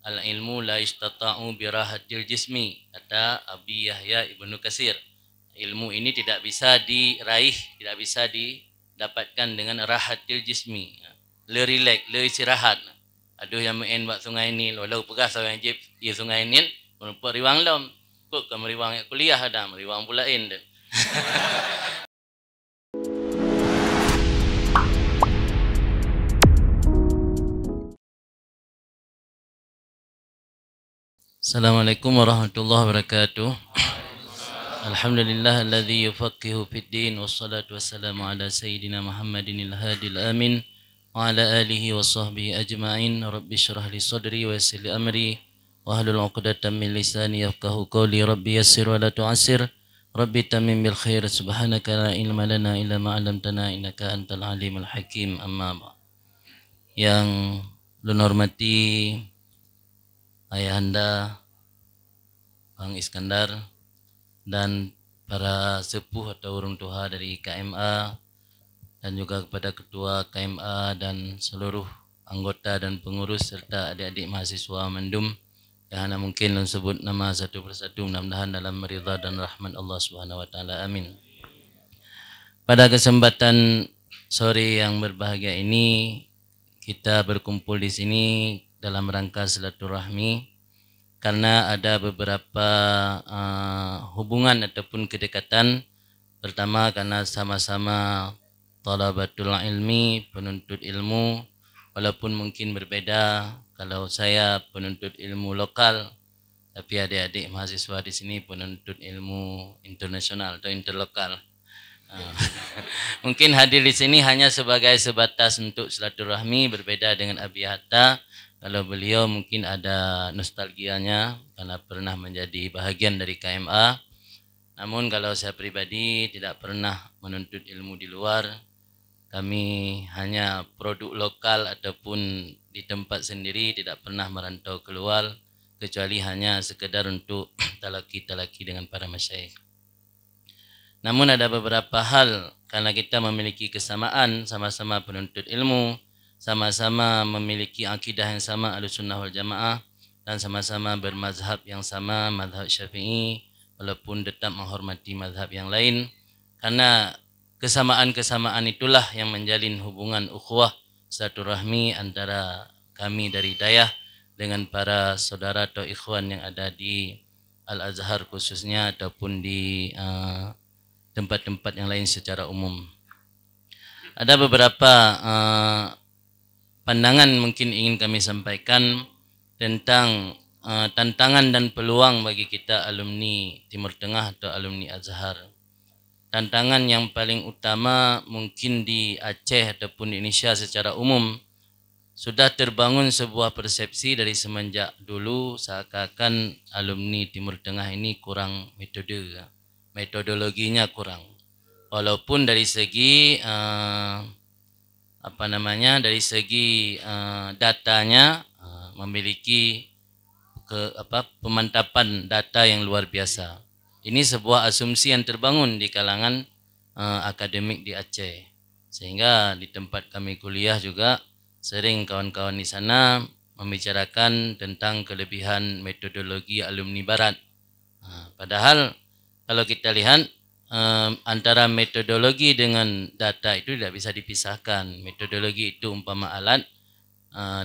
Al-ilmu la istata'u birahatil jismi, kata Abi Yahya Ibnu Katsir. Ilmu ini tidak bisa diraih, tidak bisa didapatkan dengan rahatil jismi. Le relax, le istirahat. Aduh yang main buat sungai ni, walau pegas orang jip di sungai ni, merupakan riwang lom. Kok ke meriwang kuliah ada, meriwang pulain dah. Assalamualaikum warahmatullahi wabarakatuh. Alhamdulillah alladzi yufaqihu fid din wassalatu wassalamu ala sayyidina Muhammadin al-hadil amin wa ala alihi wa sahbihi ajma'in. Rabbi shrah li sadri wa yassir li amri wa hlul 'uqdatam min lisani yafqahu qawli. Rabbi yassir wa la tu'assir. Rabbi tammim bil khair. Subhanaka la ilma lana illa ma 'allamtana innaka antal alimul hakim. Amma ba'd. Yang lu hormati Ayahanda Bang Iskandar dan para sepuh atau urung tuha dari KMA, dan juga kepada ketua KMA dan seluruh anggota dan pengurus serta adik-adik mahasiswa Mendum yang hanya mungkin sebut nama satu persatu, mudah-mudahan dalam ridha dan rahmat Allah Subhanahu wa taala. Amin. Pada kesempatan sore yang berbahagia ini, kita berkumpul di sini dalam rangka silaturahmi karena ada beberapa hubungan ataupun kedekatan. Pertama, karena sama-sama talabatul ilmi, penuntut ilmu, walaupun mungkin berbeda. Kalau saya penuntut ilmu lokal, tapi adik-adik mahasiswa di sini penuntut ilmu internasional atau interlokal. Mungkin hadir di sini hanya sebagai sebatas untuk silaturahmi, berbeda dengan Abi Hatta. Kalau beliau mungkin ada nostalgianya karena pernah menjadi bahagian dari KMA. Namun kalau saya pribadi tidak pernah menuntut ilmu di luar. Kami hanya produk lokal ataupun di tempat sendiri, tidak pernah merantau keluar kecuali hanya sekedar untuk talaki-talaki dengan para masyayikh. Namun ada beberapa hal, karena kita memiliki kesamaan, sama-sama penuntut ilmu, sama-sama memiliki akidah yang sama Ahlussunnah wal Jamaah, dan sama-sama bermazhab yang sama, mazhab Syafi'i, walaupun tetap menghormati mazhab yang lain. Karena kesamaan-kesamaan itulah yang menjalin hubungan ukhuwah silaturahmi antara kami dari Dayah dengan para saudara atau ikhwan yang ada di Al-Azhar khususnya ataupun di tempat-tempat yang lain secara umum. Ada beberapa pandangan mungkin ingin kami sampaikan tentang tantangan dan peluang bagi kita alumni Timur Tengah atau alumni Azhar. Tantangan yang paling utama mungkin di Aceh ataupun di Indonesia secara umum, sudah terbangun sebuah persepsi dari semenjak dulu seakan-akan alumni Timur Tengah ini kurang metodologinya kurang. Walaupun dari segi dari segi datanya memiliki pemantapan data yang luar biasa. Ini sebuah asumsi yang terbangun di kalangan akademik di Aceh, sehingga di tempat kami kuliah juga sering kawan-kawan di sana membicarakan tentang kelebihan metodologi alumni Barat. Padahal kalau kita lihat antara metodologi dengan data itu tidak bisa dipisahkan. Metodologi itu umpama alat,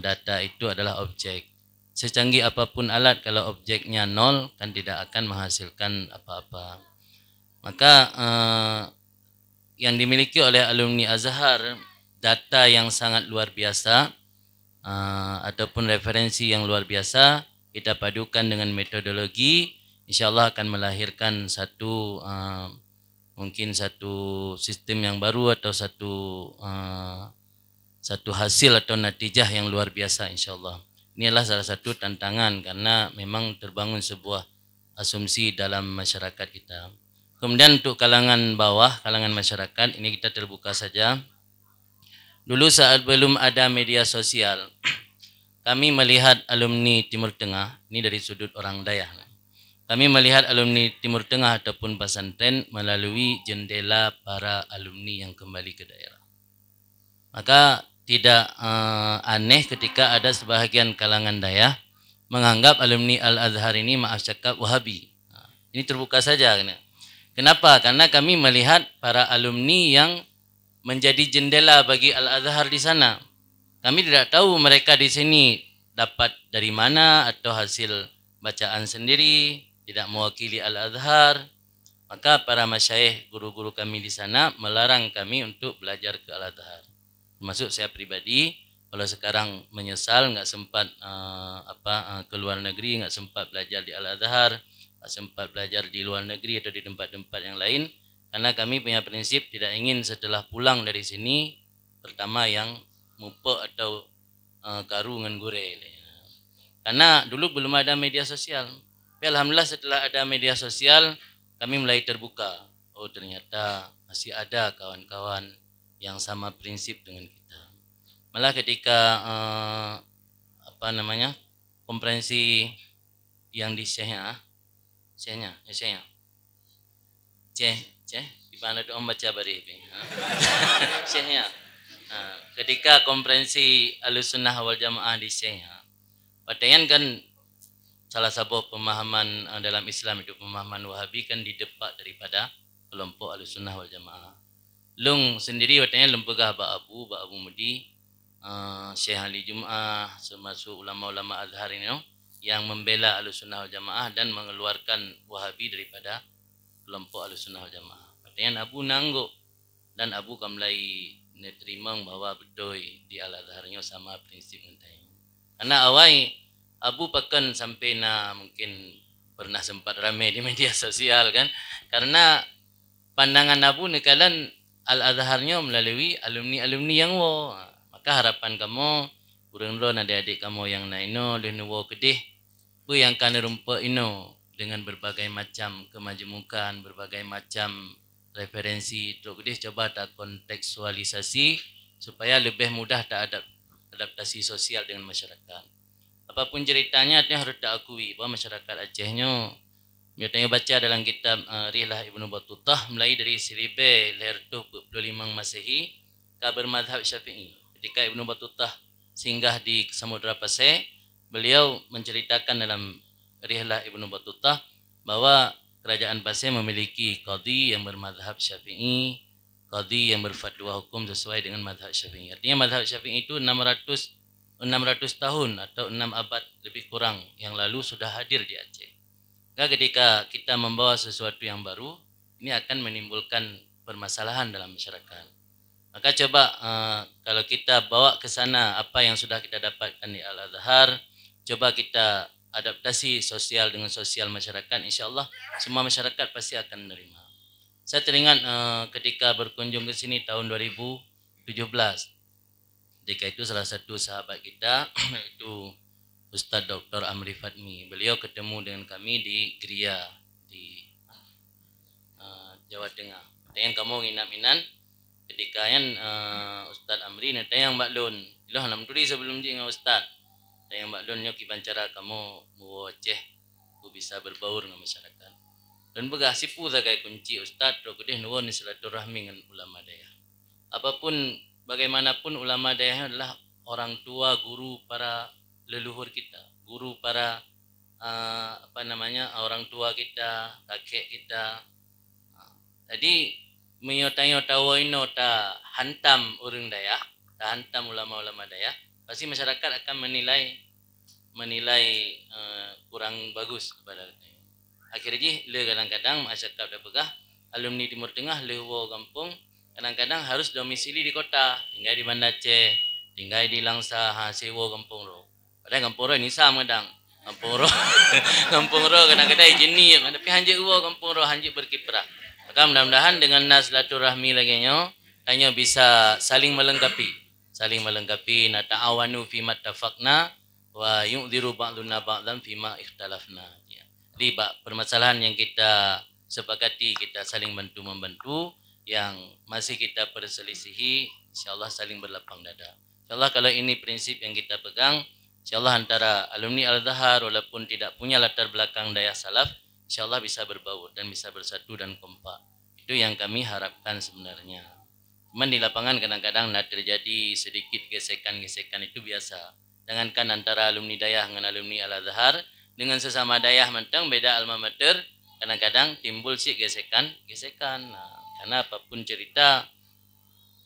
data itu adalah objek. Secanggih apapun alat, kalau objeknya nol kan tidak akan menghasilkan apa-apa. Maka yang dimiliki oleh alumni Azhar, data yang sangat luar biasa ataupun referensi yang luar biasa, kita padukan dengan metodologi, insyaallah akan melahirkan mungkin satu sistem yang baru atau satu hasil atau natijah yang luar biasa insyaallah. Inilah salah satu tantangan karena memang terbangun sebuah asumsi dalam masyarakat kita. Kemudian untuk kalangan bawah, kalangan masyarakat, ini kita terbuka saja. Dulu saat belum ada media sosial, kami melihat alumni Timur Tengah, ini dari sudut orang Dayah. Kami melihat alumni Timur Tengah ataupun pesantren melalui jendela para alumni yang kembali ke daerah. Maka tidak aneh ketika ada sebahagian kalangan Dayah menganggap alumni Al-Azhar ini maaf cakap Wahabi. Ini terbuka saja. Kenapa? Karena kami melihat para alumni yang menjadi jendela bagi Al-Azhar di sana. Kami tidak tahu mereka di sini dapat dari mana atau hasil bacaan sendiri, tidak mewakili Al-Azhar. Maka para masyayikh guru-guru kami di sana melarang kami untuk belajar ke Al-Azhar. Termasuk saya pribadi, kalau sekarang menyesal nggak sempat ke luar negeri, nggak sempat belajar di Al-Azhar, nggak sempat belajar di luar negeri atau di tempat-tempat yang lain, karena kami punya prinsip tidak ingin setelah pulang dari sini pertama yang mupe atau karu dengan gure. Karena dulu belum ada media sosial. Tapi alhamdulillah setelah ada media sosial kami mulai terbuka. Oh ternyata masih ada kawan-kawan yang sama prinsip dengan kita. Malah ketika konferensi yang di Syekh di mana tu orang baca bari Syekhnya. Ketika konferensi Ahlussunnah wal Jamaah di Syekh, pataian kan salah satu pemahaman dalam Islam itu pemahaman Wahabi kan didepak daripada kelompok Ahlussunnah wal Jamaah. Lung sendiri watanya lempegah Abu Mudi, Syekh Ali Jum'ah, termasuk ulama-ulama Azhar ini yang membela Ahlussunnah wal Jamaah dan mengeluarkan Wahabi daripada kelompok Ahlussunnah wal Jamaah. Pataian Abu nangguk dan Abu kamlai nerima bahwa betul di Al-Azharnya sama prinsip mentai. Karena awai Abu pakan sampai mungkin pernah sempat ramai di media sosial kan, karena pandangan Abu nekalan Al-Azharnya melalui alumni-alumni yang maka harapan kamu kurang lo adik-adik kamu yang naino le nuwo kedih bu yang kan rumpa ino dengan berbagai macam kemajemukan, berbagai macam referensi tu kedih coba tak kontekstualisasi supaya lebih mudah tak adaptasi sosial dengan masyarakat. Apapun ceritanya artinya harus diakui bahwa masyarakat Acehnya biasanya baca dalam kitab Rihlah Ibnu Battutah mulai dari 1425 Masehi ke bermadhab Syafi'i. Ketika Ibnu Battutah singgah di Samudra Pasir, beliau menceritakan dalam Rihlah Ibnu Battutah bahwa kerajaan Pasir memiliki qadhi yang bermadhab Syafi'i, qadhi yang berfatwa hukum sesuai dengan madhab Syafi'i. Artinya madhab Syafi'i itu 600 tahun atau 6 abad lebih kurang yang lalu sudah hadir di Aceh. Ketika kita membawa sesuatu yang baru, ini akan menimbulkan permasalahan dalam masyarakat. Maka coba kalau kita bawa ke sana apa yang sudah kita dapatkan di Al-Azhar, coba kita adaptasi sosial dengan sosial masyarakat, insya Allah semua masyarakat pasti akan menerima. Saya teringat ketika berkunjung ke sini tahun 2017. Ketika itu salah satu sahabat kita itu Ustaz Dr. Amri Fatmi, beliau ketemu dengan kami di Gria di Jawa Tengah. Yang kamu nginap-inan ketika yang Ustaz Amri nanti yang Mbak Lun, ilah nam tuli sebelum je dengan Ustaz. Yang Mbak Lun nyok ibancara kamu mau Aceh, ku bisa berbaur dengan masyarakat. Dan begah sipu zagai kunci Ustaz, ro kedeh nuwun silaturahmi dengan ulama daerah. Apapun bagaimanapun ulama daerah adalah orang tua, guru para leluhur kita, guru para orang tua kita, kakek kita. Jadi menyotayo ino ta hantam urang daya, ta hantam ulama-ulama daya, pasti masyarakat akan menilai kurang bagus kepada kita. Akhirnya le kadang-kadang masyarakat dah pegah alumni Timur Tengah le kampung kadang-kadang harus domisili di kota, tinggal di Banda Aceh, tinggal di Langsa, sewa kampung ro. Padahal kampung ro ini sama kadang. Kampung ro kadang-kadang jenis, tapi hanjik kampung ro hanjik berkiprah. Maka mudah-mudahan dengan silaturahmi lagi hanya bisa saling melengkapi, na ta'awanu fi ma tafaqna wa yu'dziru ba'duna ba'dan fi ma ikhtalafna. Jadi permasalahan yang kita sepakati kita saling bantu-membantu, yang masih kita perselisihi insyaallah saling berlapang dada. Insyaallah kalau ini prinsip yang kita pegang, insyaallah antara alumni Al-Azhar walaupun tidak punya latar belakang daya salaf, insyaallah bisa berbaur dan bisa bersatu dan kompak. Itu yang kami harapkan sebenarnya. Cuman di lapangan kadang-kadang terjadi sedikit gesekan-gesekan, itu biasa. Jangankan antara alumni Dayah dengan alumni Al-Azhar, dengan sesama Dayah mentang beda alma mater, kadang-kadang timbul si gesekan. Nah, karena apapun cerita,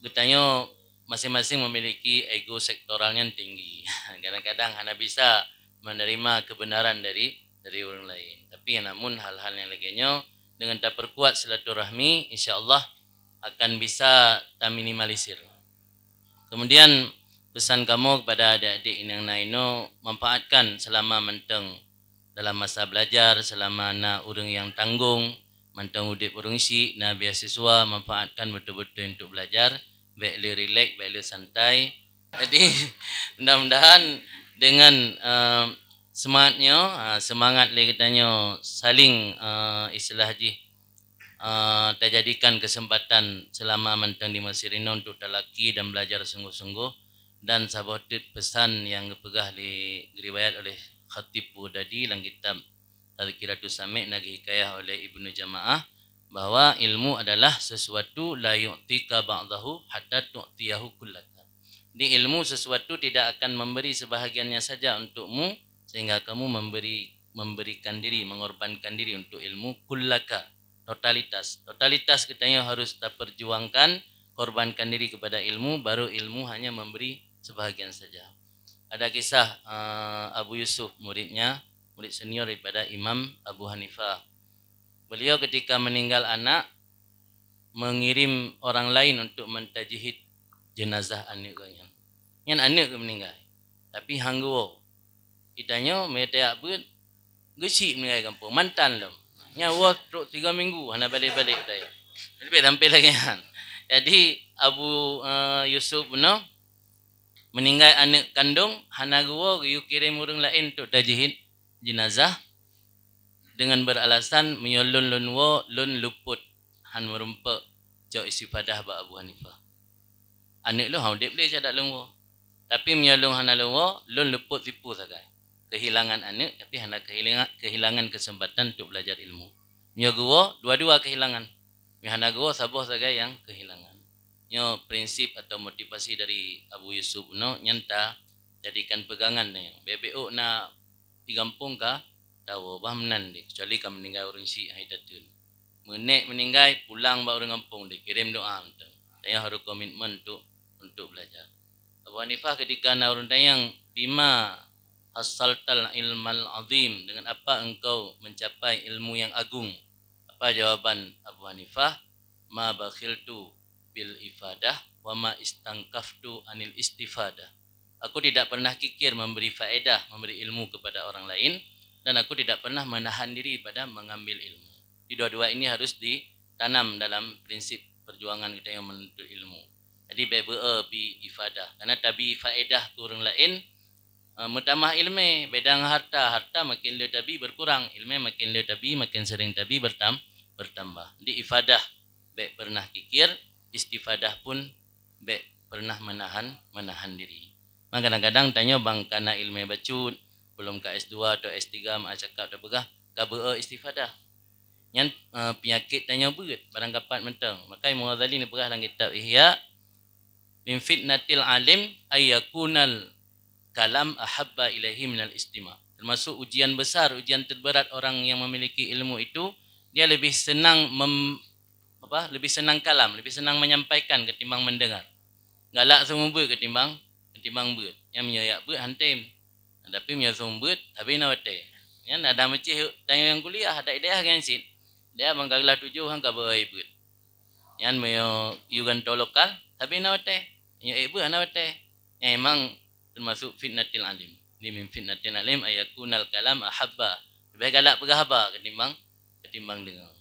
getanya masing-masing memiliki ego sektoralnya yang tinggi. Kadang-kadang hanya bisa menerima kebenaran dari orang lain. Tapi namun hal-hal yang lainnya dengan tak perkuat silaturahmi, insya-Allah akan bisa tak minimalisir. Kemudian pesan kamu kepada adik-adik yang naino manfaatkan selama menteng dalam masa belajar, selama nak orang yang tanggung, menteng udip urung isi, na beasiswa manfaatkan betul-betul untuk belajar, baik le relax, baik le santai. Jadi mudah-mudahan dengan semangat le katanya saling istilah haji terjadikan kesempatan selama mentang di Mesir ini untuk talaki dan belajar sungguh-sungguh, dan sahabat pesan yang dipegah diriwayat oleh Khatib Bughdadi dalam kitab Tazkiratus Sami' nagi hikayah oleh Ibnu Jamaah bahwa ilmu adalah sesuatu la yu'tika ba'dahu hatta tu'tiyahu kullaka. Di ilmu sesuatu tidak akan memberi sebahagiannya saja untukmu sehingga kamu memberikan diri, mengorbankan diri untuk ilmu kullaka. Totalitas katanya harus kita perjuangkan, korbankan diri kepada ilmu, baru ilmu hanya memberi sebahagian saja. Ada kisah Abu Yusuf, murid senior daripada Imam Abu Hanifah. Beliau ketika meninggal anak, mengirim orang lain untuk mentajhid jenazah anaknya. Yang anak meninggal. Tapi hangguo. Kitanya mereka abud gesi meninggal kampung, mantan lom. Nyawa 3 minggu hana balik-balik dah. Lebih sampai lagi kan. Jadi Abu Yusuf no meninggal anak kandung, hana gua yu kirim orang lain untuk tajhid jenazah dengan beralasan menyolon lun luput han merumpak jauh istifadah ba Abu Hanifah. Anak lu hau dep le cadak lungwo. Tapi menyolong hana lun luput tipu sagai. Kehilangan anak tapi hana kehilangan kesempatan untuk belajar ilmu. Nya gua dua-dua kehilangan. Hana gua sabuh sagai yang kehilangan. Nya prinsip atau motivasi dari Abu Yusuf no nyanta jadikan pegangan nih. BBO na digampung ka tahu bah menan deh. Kecuali kamu meninggal orang si haidatun. Menek meninggal pulang ba orang kampung deh. Kirim doa untuk. Saya harus komitmen untuk belajar. Abu Hanifah ketika na orang tayang bima hasaltal ilmal azim, dengan apa engkau mencapai ilmu yang agung? Apa jawaban Abu Hanifah? Ma bakhiltu bil ifadah wa ma istangkaftu anil istifadah. Aku tidak pernah kikir memberi faedah, memberi ilmu kepada orang lain, dan aku tidak pernah menahan diri pada mengambil ilmu. Di dua-dua ini harus ditanam dalam prinsip perjuangan kita yang menuntut ilmu. Jadi bi ifadah, karena tabi faedah ke orang lain mutamah ilmu, bedang harta makin le tabi berkurang, ilmu makin le tabi makin sering tabi bertambah. Di ifadah baik pernah kikir, istifadah pun baik pernah menahan diri. Maka kadang-kadang tanya bang kana ilmu bacut belum ke S2 atau S3 mak cakap dah begah ka istifadah. Yang penyakit tanya beut barang kapat mentang. Maka Imam Ghazali ni begah dalam kitab Ihya min fitnatil alim ayakunal kalam ahabba ilaihi minal istima'. Termasuk ujian besar, ujian terberat orang yang memiliki ilmu itu, dia lebih senang lebih senang kalam, lebih senang menyampaikan ketimbang mendengar. Galak semua beut ketimbang beut. Yang menyayak beut hantim. Tapi menyosong beut tapi nawate. Yang ada macam tanya yang kuliah ada idea kan sit. Dia manggalah 7 hang ka beui beut. Yang meyo yugan lokal tapi nawate. Nya beut nawate. Yang emang termasuk fitnatil alim. Ini min fitnatil alim ayakunal kalam ahabba. Lebih galak pegahaba ketimbang dengar.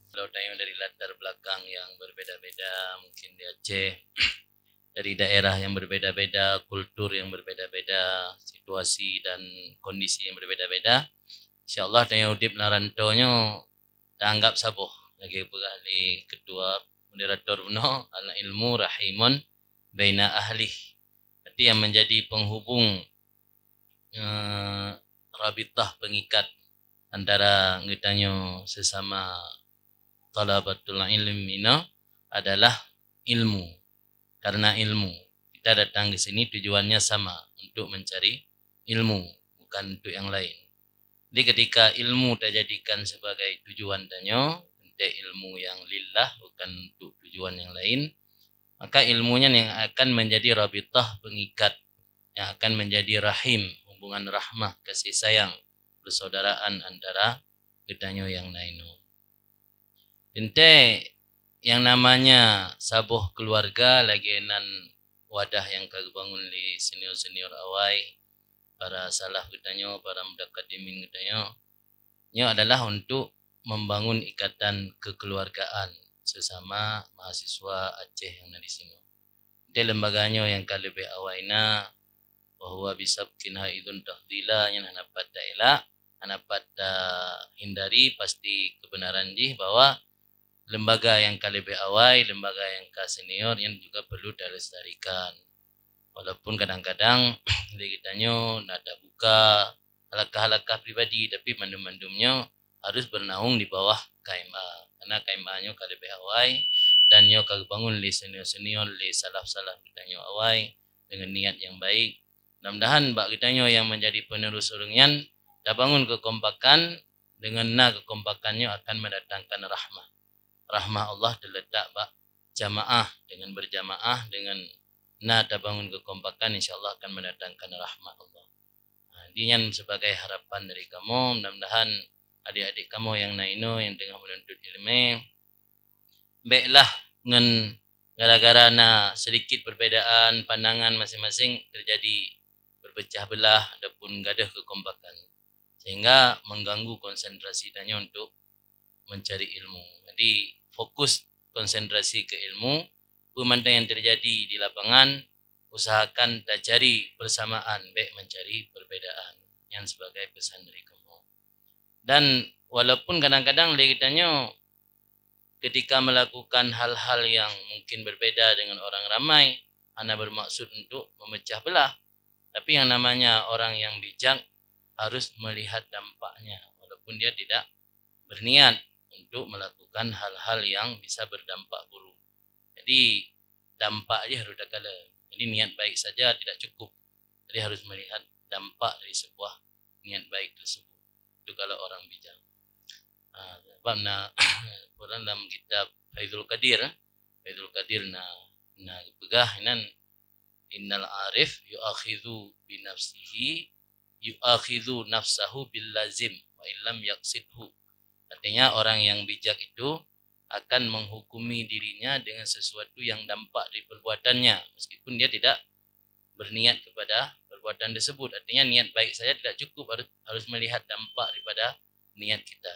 Kalau tanya dari latar belakang yang berbeda-beda, mungkin di Aceh, dari daerah yang berbeda-beda, kultur yang berbeda-beda, situasi dan kondisi yang berbeda-beda, insyaallah tanya udip larantonyo tanggap sabuh lagi pegahli ketua moderator uno al ilmu rahimun baina ahli. Yang menjadi penghubung rabitah pengikat antara ngitanyo sesama talabatul ilmi adalah ilmu. Karena ilmu kita datang ke sini tujuannya sama, untuk mencari ilmu, bukan untuk yang lain. Jadi ketika ilmu dijadikan sebagai tujuan danyo, untuk ilmu yang lillah, bukan untuk tujuan yang lain, maka ilmunya yang akan menjadi rabitah, pengikat, yang akan menjadi rahim, hubungan rahmah, kasih sayang, persaudaraan antara kedanyo yang lain. Ente yang namanya sabuh keluarga lagi nan wadah yang kabangun di senior-senior awai, para salah kedanyo, para mudakadimin kedanyo, nya adalah untuk membangun ikatan kekeluargaan sesama mahasiswa Aceh yang ada di sini. Di lembaganya yang kalebih awaina bahwa bisabkin haidun tafdila yang hanapat daila, hanapat hindari pasti kebenaran jih bahwa lembaga yang kalebih awai, lembaga yang ka senior yang juga perlu dilestarikan. Walaupun kadang-kadang kitanya nada buka halakah-halakah pribadi, tapi mandum-mandumnya harus bernaung di bawah KMA. Karena KMA-nya kalebih awai dan nyo kabangun li senior-senior li salaf-salaf kitanya awai dengan niat yang baik. Mudah-mudahan bak kitanya yang menjadi penerus urungan dah bangun kekompakan, dengan kekompakannya akan mendatangkan rahmah. Rahmah Allah terletak bak jamaah, dengan berjamaah, dengan bangun kekompakan, insyaAllah akan mendatangkan rahmah Allah. Ini sebagai harapan dari kamu, mudah-mudahan adik-adik kamu yang naino yang tengah menuntut ilmu, baiklah dengan gara-gara sedikit perbedaan pandangan masing-masing terjadi berpecah belah ataupun gadah kekompakan, sehingga mengganggu konsentrasi tanya untuk mencari ilmu. Jadi fokus konsentrasi ke ilmu, pemantauan yang terjadi di lapangan, usahakan tak cari persamaan, baik mencari perbedaan, yang sebagai pesan dari kamu. Dan walaupun kadang-kadang kitanya ketika melakukan hal-hal yang mungkin berbeda dengan orang ramai, hanya bermaksud untuk memecah belah, tapi yang namanya orang yang bijak harus melihat dampaknya, walaupun dia tidak berniat untuk melakukan hal-hal yang bisa berdampak buruk. Jadi dampak aja harus kala. Jadi niat baik saja tidak cukup. Jadi harus melihat dampak dari sebuah niat baik tersebut. Itu kalau orang bijak. Sebab dalam kitab Faidul Qadir pegah inan innal arif yu'akhidhu nafsahu bil lazim wa illam yaqsidhu. Artinya orang yang bijak itu akan menghukumi dirinya dengan sesuatu yang dampak dari perbuatannya, meskipun dia tidak berniat kepada perbuatan tersebut. Artinya niat baik saja tidak cukup, harus melihat dampak daripada niat kita.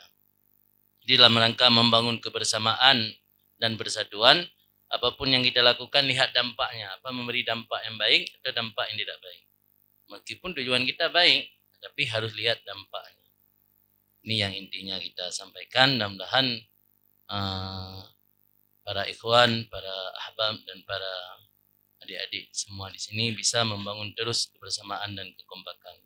Jadi dalam rangka membangun kebersamaan dan persatuan, apapun yang kita lakukan lihat dampaknya, apa memberi dampak yang baik atau dampak yang tidak baik. Meskipun tujuan kita baik, tapi harus lihat dampaknya. Ini yang intinya kita sampaikan. Mudah-mudahan para ikhwan, para ahbab dan para adik-adik semua di sini bisa membangun terus kebersamaan dan kekompakan.